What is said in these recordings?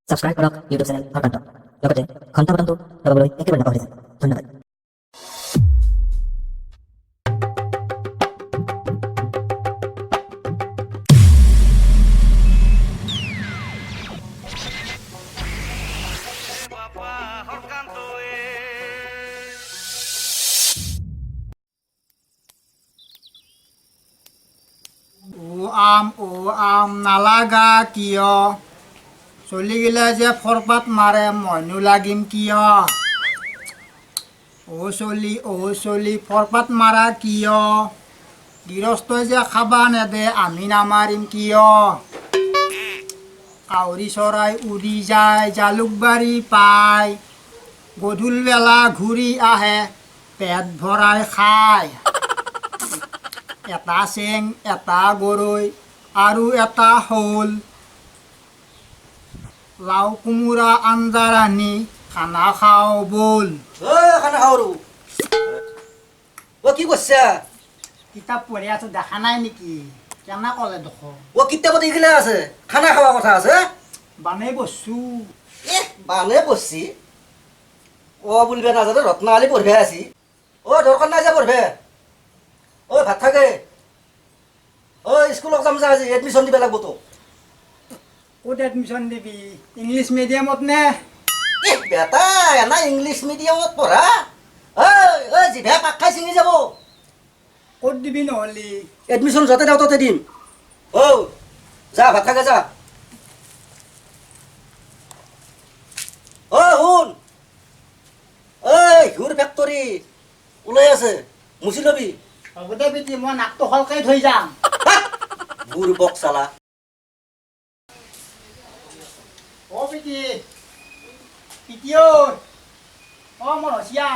Subscribe কৰক YouTube channel Harakanta লগতে ঘণ্টা বটনটো দবাবলৈ একেবাৰে নাপাহৰিব। ধন্যবাদ। ও আম নালাগা কিয় চলি গেলে যে ফৰপাত মাৰে মইনো লাগিম কিয় ও চলি ফৰপাত মাৰা কিয় গৃহস্থই যে খাবা নেদে আমি নামাৰিম কিয় কাউৰী চৰাই উৰি যায় জালুকবাৰী পায় গধূল বেলা ঘূৰি আহে পেট ভৰাই খায় এটা চেং এটা গৰৈ আৰু এটা শ'ল লাও কোমোৰা আঞ্জা ৰান্ধি খানা খাওঁ বল। খানা খাওঁ আৰু কি কৈছা? কিতাপ পঢ়ি আছো দেখা নাই নেকি? কেনে ক'লে দেখোন কিতাপত এইগিলা আছে, খানা খাৱা কথা আছে। বানে বস্তু বানে বসছি বুলিবা নাজানে ৰত্নাৱলী পঢ়িবা আছি। দৰকাৰ নাই যে পঢ়িবা। ভাত থাকে স্কুলত যাম যে আজি এডমিশ্যন দিবা লাগব তো। ক'ত এডমিশ্যন দিবি? ইংলিছ মিডিয়ামত নে? বেটা এনা ইংলিছ মিডিয়ামত পঢ়া জিভা পাক খাই ছিঙি যাব। ক'ত দিবি নহ'লি? এডমিশ্যন য'তে দেওঁ ত'তে দিম। যা ভাত থাকে যা। শুন ঘূৰ ফেক্টৰী ওলাই আছে, মুচি লবি। হ'ব দে বেটি, মই নাকটো সলকাই থৈ যাম। ঘূৰ বক চালা। বেটি পিটি ঐ মোৰ হচিয়া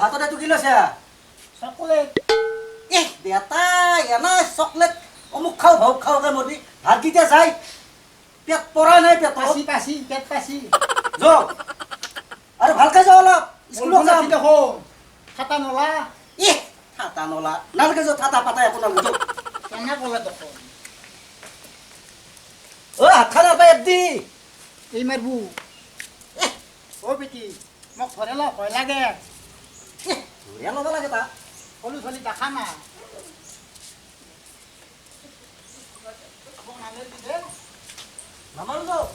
হাততে টুকি লৈছে চকলেট। বেটা এনা চকলেট অমুক খাওঁ ভাও খাওঁকে মৰবি। ভাতকেইটা যায় পেট পৰা নাই পেট পাচি পেট পাচি আৰু ভালকে যাওঁ অলপ স্কুলত যাম। দেখোন খাতা নলা থাতা নলা নালকে যাওঁ থাতা পাতাই আপোনাৰ বুজো। কেনে ক'লে দেখোন হাত খানা পাই দি এই মাৰবো। বেটি মোক ঘৰে লগ ভয় লাগে। ল'ব লাগে তা সৰু ছোৱালী দেখা না নামাৰো যাওঁ।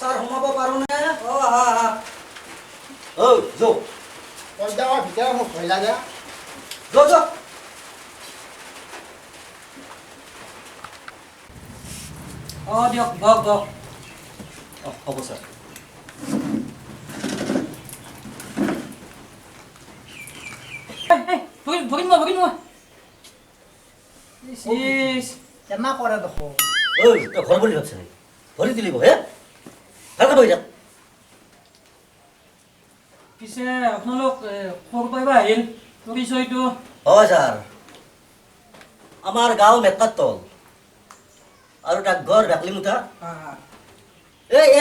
ছাৰ সোমাব পাৰোঁ নে? পৰ্দাৰ ভিতৰত মোক ভয় লাগে। দিয়ক বক বক। হ'ব ছাৰ। ভগিন মই কেনে কৰে দেখোন তই ঘৰ বুলি ভাবছ নেকি? ভৰি তুলিব হে ভালকে বহি যাম। পিছে আপোনালোক সৰু পাৰিবা আহিল পৰিচয়টো? হয় ছাৰ, আমাৰ গাঁও মেটকাত তল আৰু ডাকঘৰ ভেকলিমুঠা।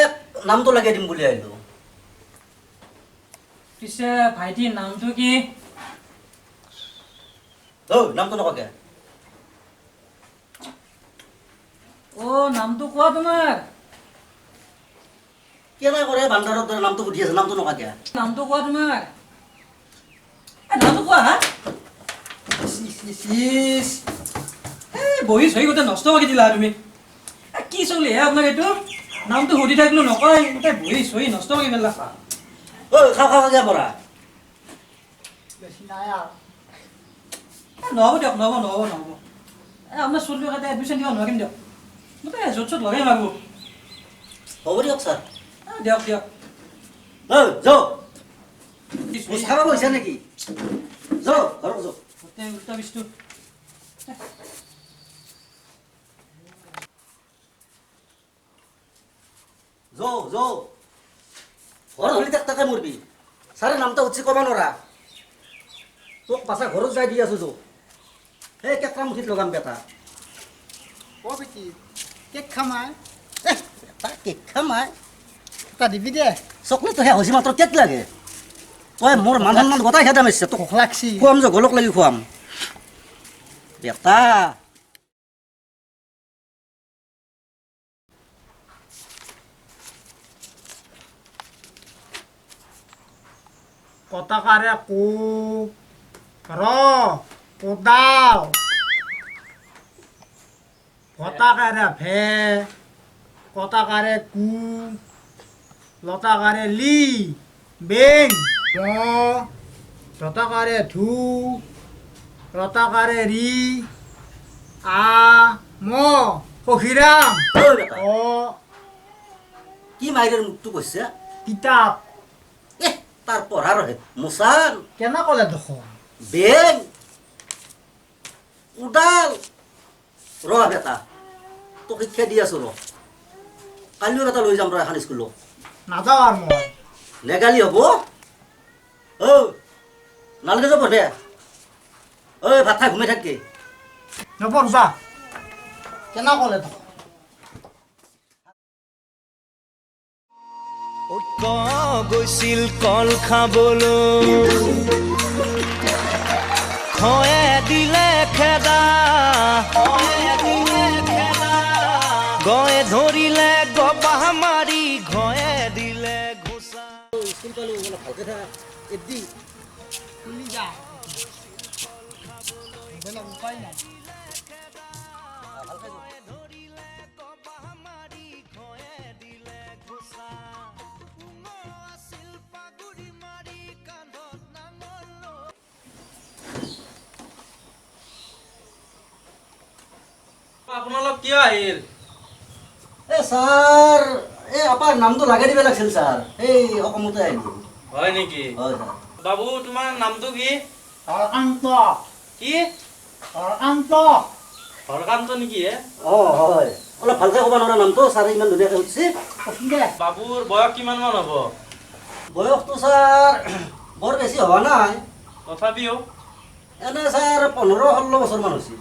এক নামটো লাগে দিম বুলি আহিলোঁ। পিছে ভাইটিৰ নামটো কি? নামটো নককে নামটো কোৱা তোমাৰ। কেনে কৰে বান্দাৰৰ দৰে নামটো সুধি আছে, নামটো নকাকে নামটো কোৱা তোমাৰ। নামটো কোৱা হা? বহি চহি গোটেই নষ্ট কৰি দিলা তুমি। কি চলি হে আপোনাক এইটো নামটো সুধি থাকিলো নকয়, গোটেই বহি চহি নষ্ট কৰি পেলা। খাওঁকে পৰা বেছি নাই আৰু নহ'ব দিয়ক, নহ'ব আপোনাৰ চলিটোৰ এটা এডমিশ্যন দিব নোৱাৰিম দিয়ক। গোটেই য'ত চ'ত লগাই মাৰিব। হ'ব দিয়ক ছাৰ। দিয়ক খাব গৈছা নেকি? ঘৰত যাওঁ। গোটেই উল্টা বিস্তু। ঘৰত হলি তাকে মৰবি। ছাৰে নামটা উঠি ক'ব নোৱাৰা। তোক পাছা ঘৰত যাই দি আছো সেই কেঁকৰা মুঠিত লগাম বেটা। বেটি কেক খামাই কেক খামাই এটা দিবি দে চকলেটটো শেষ হৈছে মাত্ৰ কেক লাগে তই মোৰ মান সন্মান গোটাই খেদা মাৰিছে তোক ভোক লাগছি খুৱাম যে গলক লাগি খুৱাম বেটা কটাকাৰে কোপ কোদাল ভটাকাৰে ভে কটাকাৰে কু লটাকাৰে লি বেং ধটাকাৰে ধু ৰটাকাৰে ৰি আ ম সখিৰাম ঐ বেটা অ কি মাইৰৰ মুখটো কৈছে কিতাপ তাৰ পঢ়াৰ মোচান কেনে ক'লে দেখোন বেগ উডাল ৰ বেটা তোক শিক্ষা দি আছো ৰ কালিও এটা লৈ যাম ৰ এখন স্কুলত নাযাওঁ আৰু মই নেগালি হ'ব ঐ নালাগে যাব দে ঐ ভাত খাই ঘুমাই থাকি নপঢ়বা কেনে ক'লে দেখোন গৈছিল কল খাবলৈ খয়ে দিলে খেদা গয়ে ধৰিলে গবাহ মাৰি ঘয়ে দিলে ঘোচা স্কুল পালো অলপ ভালকে থাক এদি খুলি যা বেলেগ উপায় নাই আপোনালোক কিয় আহিল এ ছাৰ এই আপাৰ নামটো লগাই দিব লাগিছিল ছাৰ এই অসমতে আহিলো হয় নেকি হয় ছাৰ বাবু তোমাৰ নামটো কি হৰকান্ত কি হৰকান্ত হৰকান্ত নেকি হে হয় অলপ ভালকে ক'ব নোৱাৰা নামটো ছাৰে ইমান ধুনীয়াকৈ সুধিছে কচোন দে বাবুৰ বয়স কিমান মান হ'ব বয়সটো ছাৰ বৰ বেছি হোৱা নাই তথাপিও এনে ছাৰ 15-16 বছৰমান হৈছে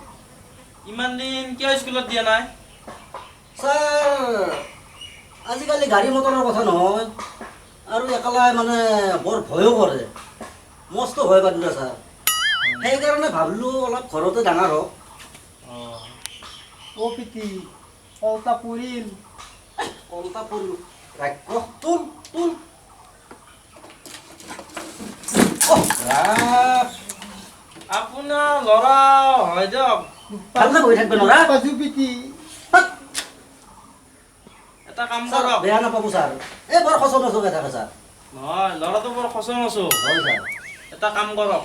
ইমান দিন কিয় স্কুলত দিয়া নাই ছাৰ আজিকালি গাড়ী মটৰৰ কথা নহয় আৰু একেলাই মানে বৰ ভয়ো কৰে মস্ত ভয় পাতিলে ছাৰ সেইকাৰণে ভাবিলোঁ অলপ ঘৰতে ডাঙৰ হওক অ' পিতি কলতা পৰিল কলতা পৰিলোঁ ৰাক্ষস তোল তোল আপোনাৰ ল'ৰা হয় দিয়ক ভালকে বহি থাকিব নোৱাৰা পাজু পিতি এটা কাম ছাৰ কৰক বেয়া নাপাব ছাৰ এই বৰ খচৰ নচকে থাকে ছাৰ নহয় ল'ৰাটো বৰ খচং আছো হয় ছাৰ এটা কাম কৰক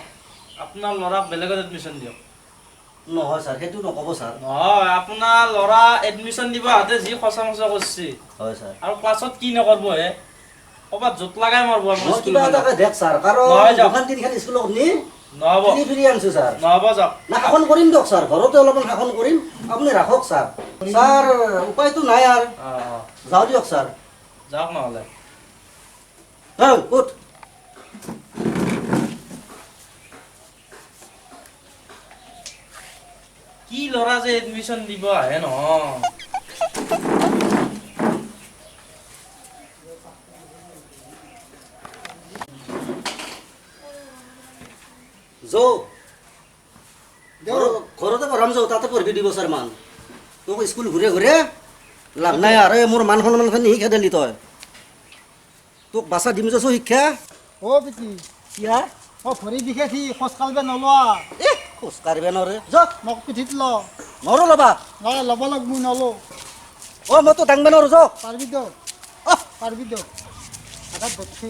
আপোনাৰ ল'ৰাক বেলেগত এডমিশ্যন দিয়ক নহয় ছাৰ সেইটো নক'ব ছাৰ নহয় আপোনাৰ ল'ৰা এডমিশ্যন দিব আহোঁতে যি খচা মচা কৰিছে হয় ছাৰ আৰু ক্লাছত কি নকৰিব হে ক'ৰবাত জোত লাগাই মাৰিব মই আপোনাৰ কিবা স্কুলখনত এটাকে দেখ ছাৰ কাৰণ নহয় যাওক। দুখন তিনিখন স্কুলত নি নহ'ব ফিৰি আনিছোঁ ছাৰ নহ'ব যাওক না শাসন কৰিম দিয়ক ছাৰ ঘৰতে অলপমান শাসন কৰিম আপুনি ৰাখক ছাৰ ছাৰ উপায়টো নাই আৰু অঁ যাওঁ দিয়ক ছাৰ যাওক নহ'লে উঠ কি ল'ৰা যে এডমিশ্যন দিব আহে নহয় ঘৰতে পঢ়াম যাওঁ তাতে পঢ়বি 2 বছৰমান তোক স্কুল ঘূৰে ঘূৰে লাভ নাই আৰু মোৰ মান সন্মানখিনি শিক্ষা দিলি তই তোক বাচা দিম যাইছোঁ শিক্ষা অ' পিতি কিয়া মই ভৰি বিষাইছি খোজ কাঢ়িব নলোৱা খোজ কাঢ়িব নোৱাৰে যক মোক পিঠিত ল নৰো ল'বা নহয় ল'ব লাগিব মই নলো মইতো দাঙিব নোৱাৰো যক পাৰিবি দিয়ক পাৰিবি দিয়ক আঘাত ধৰছি